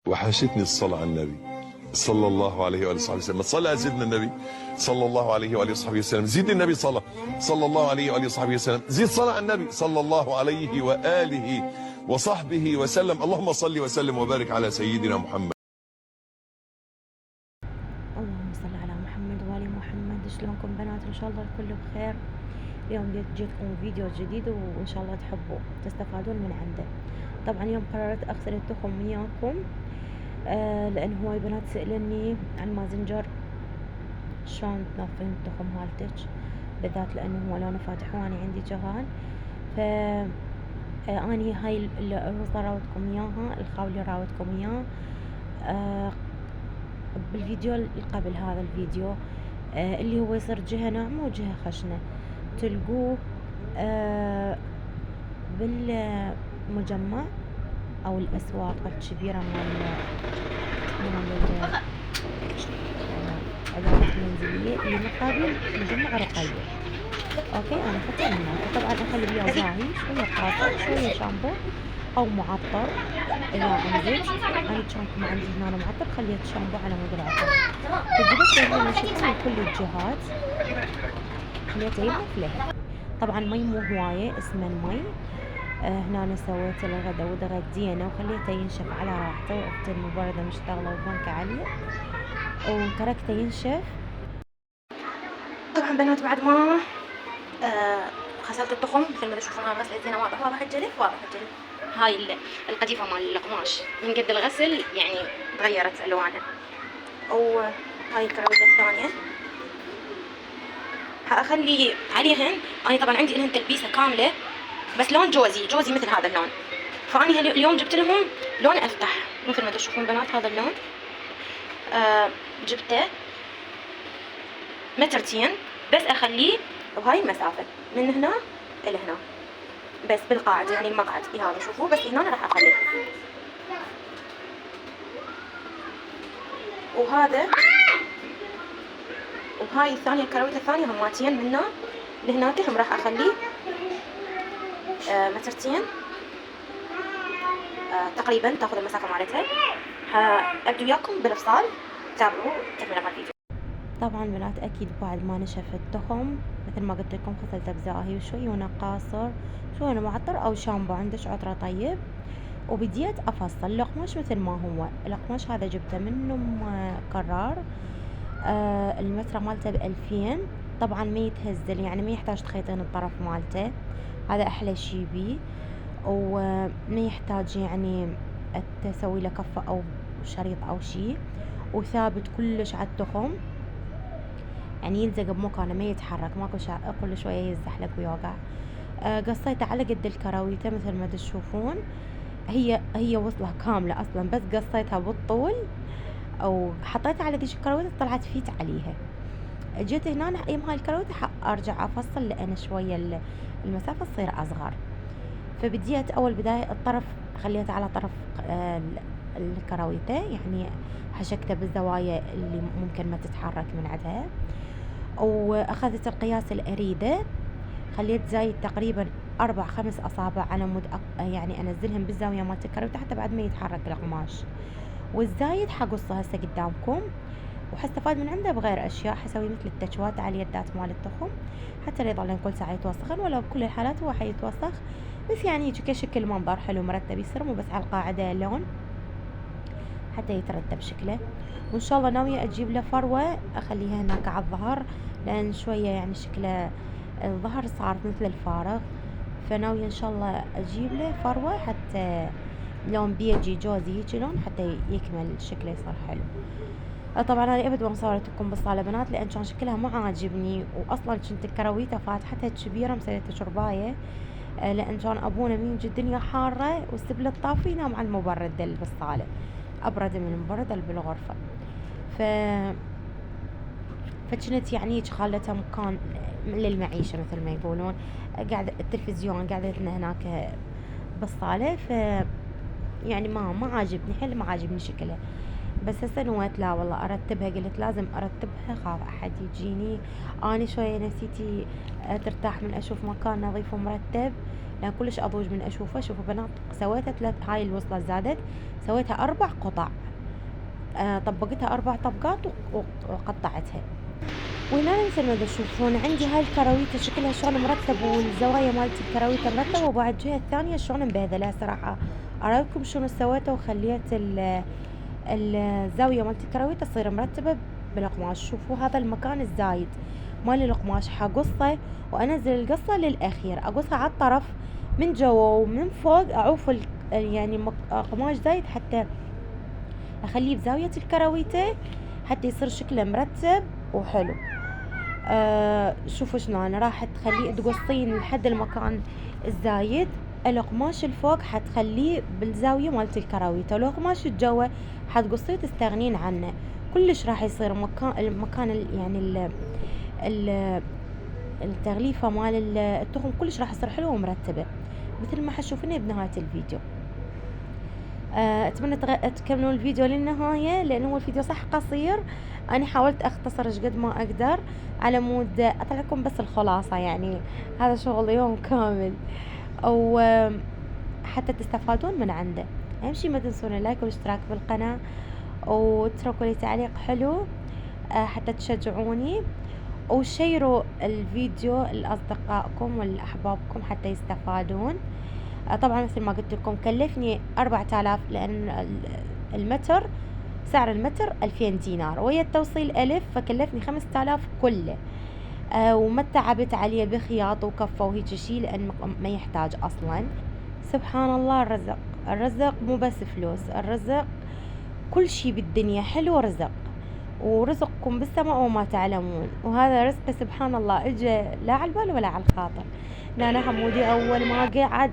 وحشتني الصلاة على النبي صلى الله عليه وآله وصحبه وسلم. صلى على سيدنا النبي صلى الله عليه وآله وصحبه وسلم. زيد النبي صلى الله عليه وآله وصحبه وسلم. زيد صلاة على النبي صلى الله عليه وآله وصحبه وسلم. اللهم صل وسلم وبارك على سيدنا محمد. اللهم صل على محمد وآل محمد. شلونكم بنات؟ ان شاء الله الكل بخير. اليوم جيتكم فيديو جديد وان شاء الله تحبوا تستفادون من عنده. طبعا اليوم قررت اغسل التخم وياكم لان هواي بنات سألني عن مازنجر شلون تنظفين التخم مالتك، بالذات لانه هو لونه فاتح وانا عندي جهال. ف اني هاي الوصلة راوتكم اياها، الخاولي راوتكم اياه بالفيديو اللي قبل هذا الفيديو، اللي هو يصير جهة ناعمة وجهة خشنة. تلقوه بالمجمع او الاسواق الكبيرة مال الادوات المنزلية اللي مقابل مجمع رقية. اوكي، انا اخذته من هناك. طبعا اخلي وياه زاهي، شوية قاطع، شوية شامبو او معطر اذا عندك. انا كان ما عندي هنا معطر، خليت شامبو على مود العطر. تجيبه تسوي نشفه من كل الجهات، خليته ينظف لها. طبعا مي مو هواية، اسمه المي. هنا أنا سويت الغدا وتغدينا وخليته ينشف على راحته، وقفت المبردة مشتغلة وبنكة عالية وتركته ينشف. طبعا بنات بعد ما غسلت التخم مثل ما تشوفون، غسلتين واضح الجلف، هاي القديفة مال القماش من قد الغسل يعني تغيرت ألوانها. وهاي الكراوية الثانية هأخلي عليهن. أنا طبعا عندي لهن تلبيسة كاملة بس لون جوزي مثل هذا اللون، فأنا اليوم جبت لهم لون أفتح مثل ما تشوفون بنات. هذا اللون جبته مترتين بس، أخليه بهاي المسافة من هنا إلى هنا بس بالقاعدة، يعني المقعد هذا شوفوا، بس هنا راح أخليه. وهاي الثانية الكراوية الثانية هماتين من هنا لهناك، هم راح أخليه مترتين تقريبا تاخذ المسافة مالتها. أبدو وياكم بالإفصال، تابعوا تكملة مال الفيديو. طبعا بنات اكيد بعد ما نشف التخم مثل ما قلت لكم غسلته بزاهي وشوي ونقاصر، شوي معطر او شامبو عندك عطره طيب، وبديت افصل القماش مثل ما هو. القماش هذا جبته من كرار، المتر مالته ب2000. طبعا ما يتهزل، يعني ما يحتاج تخيطين الطرف مالته، هذا احلى شي بيه. وما يحتاج يعني تسوي له كفة او شريط او شي، وثابت كلش على التخم، يعني يلزق بمكانه ما يتحرك، ماكو كل شويه يزحلق ويوقع. قصيته على قد الكراويته مثل ما تشوفون، هي وصلة كاملة اصلا، بس قصيتها بالطول او حطيتها على ذيك الكراويته طلعت فيت عليها. جيت هنا ايام هاي الكراويته ارجع افصل لان شويه المسافه تصير اصغر. فبديت اول بدايه الطرف خليته على طرف الكراويته، يعني حشكته بالزوايا اللي ممكن ما تتحرك من عندها. واخذت القياس الاريده، خليت زايد تقريبا 4-5 اصابع على مود يعني انزلهم بالزاويه مالت الكراويته حتى بعد ما يتحرك القماش. والزايد حقصه هسه قدامكم، وحستفاد من عنده بغير اشياء. حسوي مثل التجوات على اليدات مال التخم حتى لا يظلن كل ساعه يتوسخن، ولا بكل الحالات هو حيتوسخ، بس يعني يجي كشكل منظر حلو مرتب يصير، مو بس على القاعده لون حتى يترتب شكله. وان شاء الله ناويه اجيب له فروه اخليها هناك على الظهر، لان شويه يعني شكله الظهر صار مثل الفارغ، فناويه ان شاء الله اجيب له فروه حتى لون بيجي جوزي هيك لون حتى يكمل شكله يصير حلو. طبعا انا ابد ما صورت لكم بالصاله بنات لان كان شكلها ما عاجبني، واصلا كنت الكراويته فاتحتها كبيره مسويتها شربايه، لان كان ابونا من يجي الدنيا حاره والسبل الطافي ينام على المبرد بالصاله، ابرد من المبرد اللي بالغرفه. فكنت يعني خالتها مكان للمعيشه مثل ما يقولون، قاعده التلفزيون قاعدتنا هناك بالصاله. يعني ما عاجبني حيل، ما عاجبني شكلها. بس هسه نويت لا والله ارتبها، قلت لازم ارتبها، خاف احد يجيني. اني شويه نفسيتي ترتاح من اشوف مكان نظيف ومرتب، لان كلش اضوج من اشوفه. شوفوا بنات، سويتها هاي الوصلة زادت، سويتها 4 قطع، طبقتها 4 طبقات وقطعتها. وهنا مثل ما تشوفون عندي هاي الكراويتة شكلها شلون مرتب، والزوايا مالت الكراويتة مرتبة، وبعد الجهة الثانية شلون مبهذلة. صراحة ارايكم شنو سويته، وخليت الزاوية مالت الكراويتة تصير مرتبة بالقماش. شوفوا هذا المكان الزايد مال القماش حقصه وانزل القصة للاخير، اقصها على الطرف من جوا ومن فوق، اعوف يعني قماش زايد حتى اخليه بزاوية الكراويتة حتى يصير شكله مرتب وحلو. شوفوا شلون راح تخليه تقصين لحد المكان الزايد. القماش الفوق حتخليه بالزاوية مالت الكراويتة، ولو قماش الجوا حتقصيه تستغنين عنه. كلش راح يصير المكان يعني التغليفة مال التخم كلش راح يصير حلو ومرتبة مثل ما حتشوفونه بنهاية الفيديو. اتمنى تكملون الفيديو للنهاية، لانه هو الفيديو صح قصير، انا حاولت اختصر قد ما اقدر على مود اطلع لكم بس الخلاصة. يعني هذا شغل يوم كامل، او حتى تستفادون من عنده. اهم شي ما تنسون اللايك والاشتراك بالقناة، وتركوا لي تعليق حلو حتى تشجعوني، وشيروا الفيديو لأصدقائكم ولأحبابكم حتى يستفادون. طبعا مثل ما قلت لكم كلفني 4000، لأن المتر سعر المتر 2000 دينار، ويا التوصيل 1000، فكلفني 5000 كله. وما تعبت عليه بخياط وكفة وهيك شي، لأن ما يحتاج أصلا. سبحان الله، الرزق مو بس فلوس، الرزق كل شي بالدنيا حلو رزق، ورزقكم بالسماء وما تعلمون. وهذا رزق سبحان الله اجى لا على البال ولا على الخاطر. انا حمودي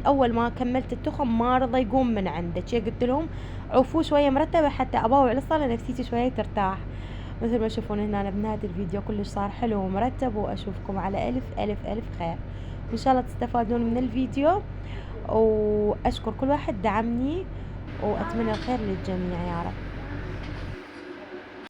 اول ما كملت التخم ما رضى يقوم من عنده، قلت لهم عوفوا شويه مرتبه حتى اباوع الصاله نفسيتي شويه ترتاح. مثل ما تشوفون هنا بنهايه الفيديو كلش صار حلو ومرتب، واشوفكم على الف الف الف خير، وان شاء الله تستفادون من الفيديو. واشكر كل واحد دعمني، واتمنى الخير للجميع يا رب.